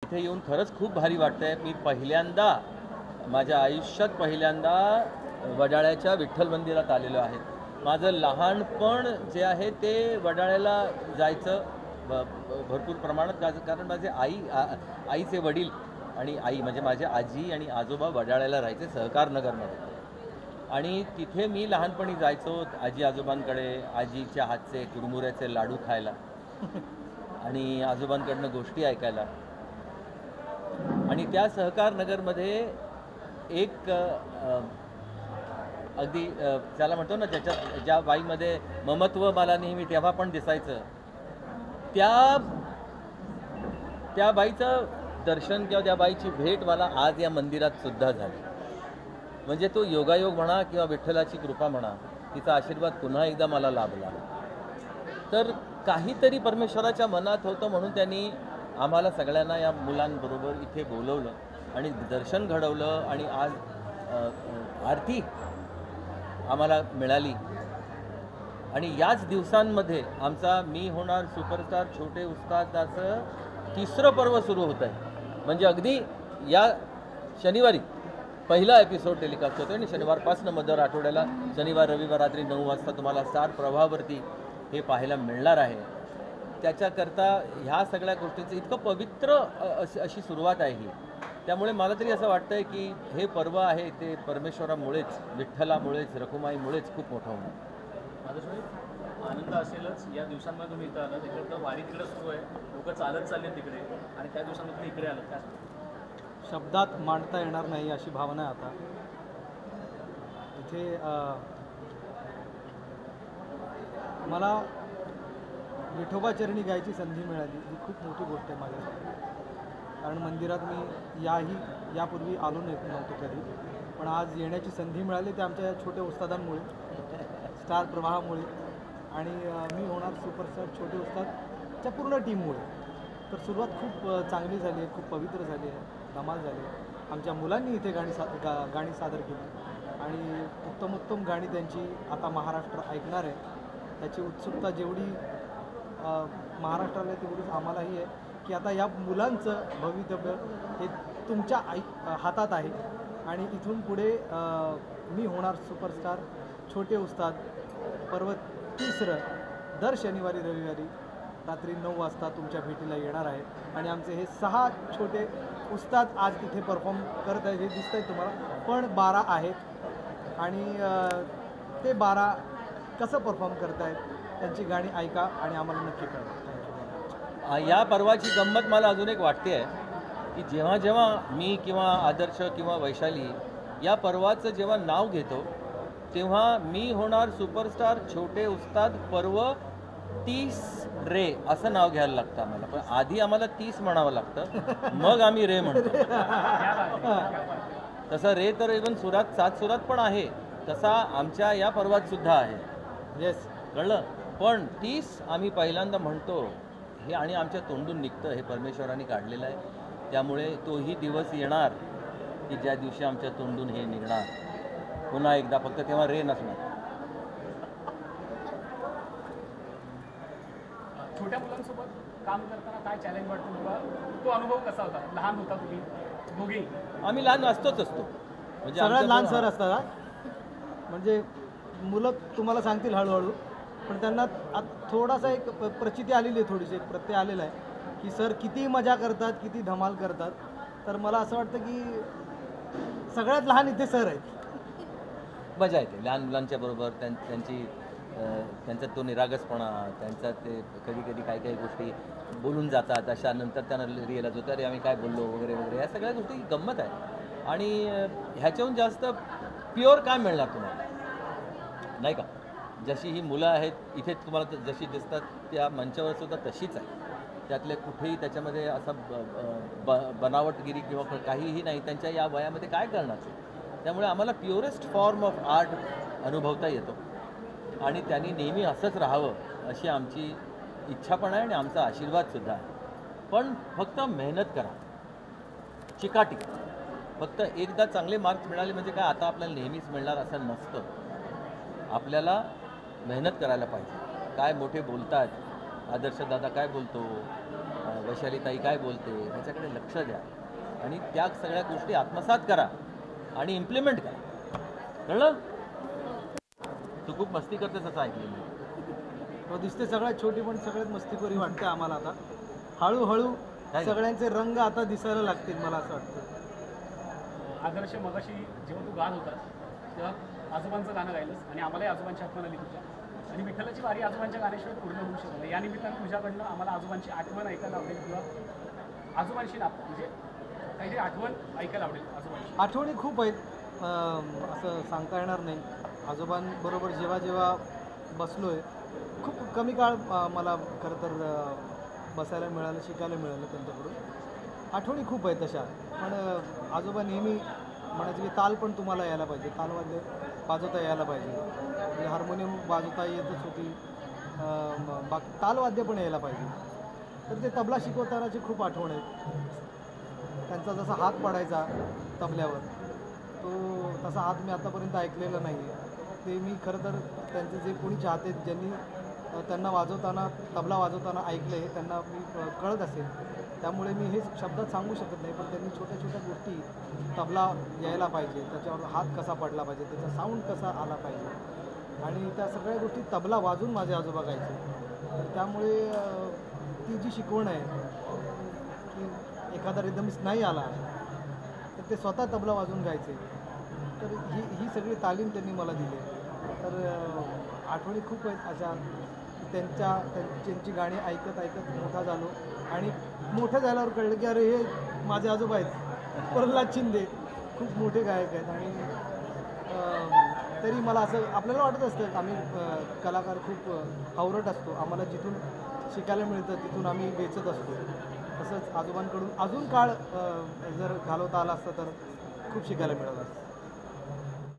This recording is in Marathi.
इथे येऊन खरंच खूप भारी वाटतंय. मी पहिल्यांदा माझ्या आयुष्यात पहिल्यांदा वडाळ्याच्या विठ्ठल मंदिरात आलेलो आहे. माझं लहानपण जे आहे ते वडाळ्याला जायचं भरपूर प्रमाणात, कारण माझे आईचे वडील आणि आई म्हणजे माझे आजी आणि आजोबा वडाळ्याला राहायचे सहकारनगरमध्ये. आणि तिथे मी लहानपणी जायचो आजी आजोबांकडे, आजीच्या हातचे कुरमुऱ्याचे लाडू खायला आणि आजोबांकडनं गोष्टी ऐकायला. आणि त्या सहकारनगरमध्ये एक अगदी त्याला म्हणतो ना, ज्या बाईमध्ये ममत्व मला नेहमी तेव्हा पण दिसायचं, त्या बाईचं दर्शन किंवा त्या बाईची भेट मला आज या मंदिरात सुद्धा झाली. म्हणजे तो योगायोग म्हणा किंवा विठ्ठलाची कृपा म्हणा, तिचा आशीर्वाद पुन्हा एकदा मला लाभला. तर काहीतरी परमेश्वराच्या मनात होतं म्हणून त्यांनी आम्हाला सगळ्यांना या मुलांबरोबर इथे बोलवलं आणि दर्शन घडवलं. आणि आज आरती आम्हाला मिळाली. आणि याच दिवसांमध्ये आमचा मी होणार सुपरस्टार छोटे उस्तादाचं 3रं पर्व सुरू होतं आहे. म्हणजे अगदी या शनिवारी पहिला एपिसोड टेलिकास्ट होतो आणि शनिवारपासून दर आठवड्याला शनिवार रविवार रात्री 9 वाजता तुम्हाला स्टार प्रवाहावरती हे पाहायला मिळणार आहे. त्याच्याकरता ह्या सगळ्या गोष्टींचं इतकं पवित्र अशी सुरुवात आहे ही. त्यामुळे मला तरी असं वाटतं आहे की हे पर्व आहे ते परमेश्वरामुळेच, विठ्ठलामुळेच, रखुमाईमुळेच खूप मोठं होणं. आनंद असेलच या दिवसांमध्ये तुम्ही इथं आलं. तिकडं वारी तिकडं सुरू आहे, लोक चालत चालले तिकडे, आणि त्या दिवसांमध्ये तुम्ही इकडे आलं. त्या शब्दात मांडता येणार नाही अशी भावना आहे आता इथे. मला विठोबा चरणी गायची संधी मिळाली ही खूप मोठी गोष्ट आहे माझ्यासाठी. कारण मंदिरात मी यापूर्वी आलो नव्हतो कधी, पण आज येण्याची संधी मिळाली ते आमच्या छोट्या उस्तादांमुळे, स्टार प्रवाहामुळे आणि मी होणार सुपरस्टार छोटे उस्तादच्या पूर्ण टीममुळे. तर सुरुवात खूप चांगली झाली आहे, खूप पवित्र झाली आहे, धमाल झाली आहे. आमच्या मुलांनी इथे गाणी सादर केली आणि उत्तम गाणी त्यांची आता महाराष्ट्र ऐकणार आहे. त्याची उत्सुकता जेवढी महाराष्ट्राला तेवढीच आम्हालाही आहे की आता या मुलांचं भवितव्य हे तुमच्या हातात आहे. आणि इथून पुढे मी होणार सुपरस्टार छोटे उस्ताद पर्व 3रं दर शनिवारी रविवारी रात्री 9 वाजता तुमच्या भेटीला येणार आहे. आणि आमचे हे 6 छोटे उस्ताद आज तिथे परफॉर्म करत आहेत, हे दिसत आहे तुम्हाला, पण 12 आहेत. आणि ते 12 कसं परफॉर्म करत आहेत त्यांची गाणी ऐका आणि आम्हाला नक्की कळवा. या पर्वाची गंमत मला अजून एक वाटते आहे की जेव्हा जेव्हा मी किंवा आदर्श किंवा वैशाली या पर्वाचं जेव्हा नाव घेतो तेव्हा मी होणार सुपरस्टार छोटे उस्ताद पर्व 30 रे असं नाव घ्यायला लागतं आम्हाला. पण आधी आम्हाला 30 म्हणावं लागतं, मग आम्ही रे म्हणतो. तसं रे तर इव्हन सुरात 7 सुरात पण आहे, तसा आमच्या या पर्वात सुद्धा आहे. येस, कळलं. पण 30 आम्ही पहिल्यांदा म्हणतो हे, आणि आमच्या तोंडून निघतं, हे परमेश्वराने काढलेलं आहे. त्यामुळे तोही दिवस येणार की ज्या दिवशी आमच्या तोंडून हे निघणार पुन्हा एकदा, फक्त तेव्हा रे नसणार. छोट्या मुलांसोबत काम करताना काय चॅलेंज वाटतं तुला? तो अनुभव कसा होता? लहान होता तुम्ही दोघे? आम्ही लहान असतोच म्हणजे सगळ्यात लहान सर असतात. म्हणजे मुलं तुम्हाला सांगतील हळूहळू, पण त्यांना थोडासा एक प्रचिती आलेली आहे, थोडीशी एक प्रत्यय आलेला आहे की सर किती मजा करतात, किती धमाल करतात. तर मला असं वाटतं की सगळ्यात लहान इथे सर आहेत. मजा येते लहान मुलांच्या बरोबर. त्यांचा तो निरागसपणा, त्यांचा ते कधी कधी काही काही गोष्टी बोलून जातात, अशा नंतर त्यांना रिअलाइज होतं अरे आम्ही काय बोललो वगैरे वगैरे. या सगळ्या गोष्टी गंमत आहे. आणि ह्याच्याहून जास्त प्युअर काय मिळणार तुम्हाला, नाही का? जशी ही मुलं आहेत इथे तुम्हाला जशी दिसतात त्या मंचावर सुद्धा तशीच आहे. त्यातले कुठेही त्याच्यामध्ये असं बनावटगिरी किंवा काहीही नाही. त्यांच्या या वयामध्ये काय करणार? त्यामुळे आम्हाला प्युरेस्ट फॉर्म ऑफ आर्ट अनुभवता येतो आणि त्यांनी नेहमी असंच राहावं अशी आमची इच्छा पण आहे आणि आमचा आशीर्वादसुद्धा आहे. पण फक्त मेहनत करा, चिकाटी. फक्त एकदा चांगले मार्क्स मिळाले म्हणजे काय आता आपल्याला नेहमीच मिळणार असं नसतं. आपल्याला मेहनत करायला पाहिजे. काय मोठे बोलतात, आदर्श दादा काय बोलतो, वैशालीताई काय बोलते ह्याच्याकडे लक्ष द्या आणि त्या सगळ्या गोष्टी आत्मसात करा आणि इम्प्लिमेंट करा. कळलं? तू खूप मस्ती करतेस असं ऐकलं मी. तो दिसते सगळ्यात छोटी पण सगळ्यात मस्तीखोरी वाटते आम्हाला आता. हळूहळू काय? सगळ्यांचे रंग आता दिसायला लागतील मला असं वाटतं. आदर्श मगाशी जेव्हा तू गात होतास तेव्हा आजोबांचं गाणं गायलंस आणि आम्हालाही आजोबांची आठवण आली तुझ्या. आणि विठ्ठलाची वारी आजोबांच्या गाण्याशिवाय पूर्ण होऊ शकत नाही. या निमित्तानं तुझ्याकडनं आम्हाला आजोबांची आठवण ऐकायला आवडेल किंवा आजोबांशी म्हणजे काहीतरी आठवण ऐकायला आवडेल आजोबांची. आठवणी खूप आहेत, असं सांगता येणार नाही. आजोबांबरोबर जेव्हा जेव्हा बसलो आहे खूप कमी काळ मला खरं तर बसायला मिळालं, शिकायला मिळालं त्यांच्याकडून. आठवणी खूप आहेत तशा. पण आजोबा नेहमी म्हणायचे की ताल पण तुम्हाला यायला पाहिजे, तालवाद्य वाजवता यायला पाहिजे. म्हणजे हार्मोनियम वाजवता येतच होती, बाकी तालवाद्य पण यायला पाहिजे. तर ते तबला शिकवतानाची खूप आठवण आहे. त्यांचा जसा हात पडायचा तबल्यावर तो तसा हात मी आतापर्यंत ऐकलेला नाही आहे. ते मी खरं तर त्यांचे जे कोणी चाहते ज्यांनी त्यांना वाजवताना तबला वाजवताना ऐकलं आहे त्यांना मी कळत असेल, त्यामुळे मी हे शब्दात सांगू शकत नाही. पण त्यांनी छोट्या छोट्या गोष्टी, तबला यायला पाहिजे, त्याच्यावर हात कसा पडला पाहिजे, त्याचा साऊंड कसा आला पाहिजे आणि त्या सगळ्या गोष्टी तबला वाजून माझे आजोबा गायचे. तर त्यामुळे ती जी शिकवण आहे की एखादा रिदमिस्ट नाही आला तर ते स्वतः तबला वाजून गायचे, तर ही सगळी तालीम त्यांनी मला दिली. तर आठवणी खूप आहेत अशा. त्यांची गाणी ऐकत ऐकत मोठा झालो आणि मोठं झाल्यावर कळलं की अरे हे माझे आजोबा आहेत, प्रल्हाद शिंदे खूप मोठे गायक आहेत. आणि तरी मला असं आपल्याला वाटत असतं आम्ही कलाकार खूप हावरट असतो, आम्हाला जिथून शिकायला मिळतं तिथून आम्ही वेचत असतो. तसंच आजोबांकडून अजून काळ जर घालवता आला असता तर खूप शिकायला मिळालं असतं.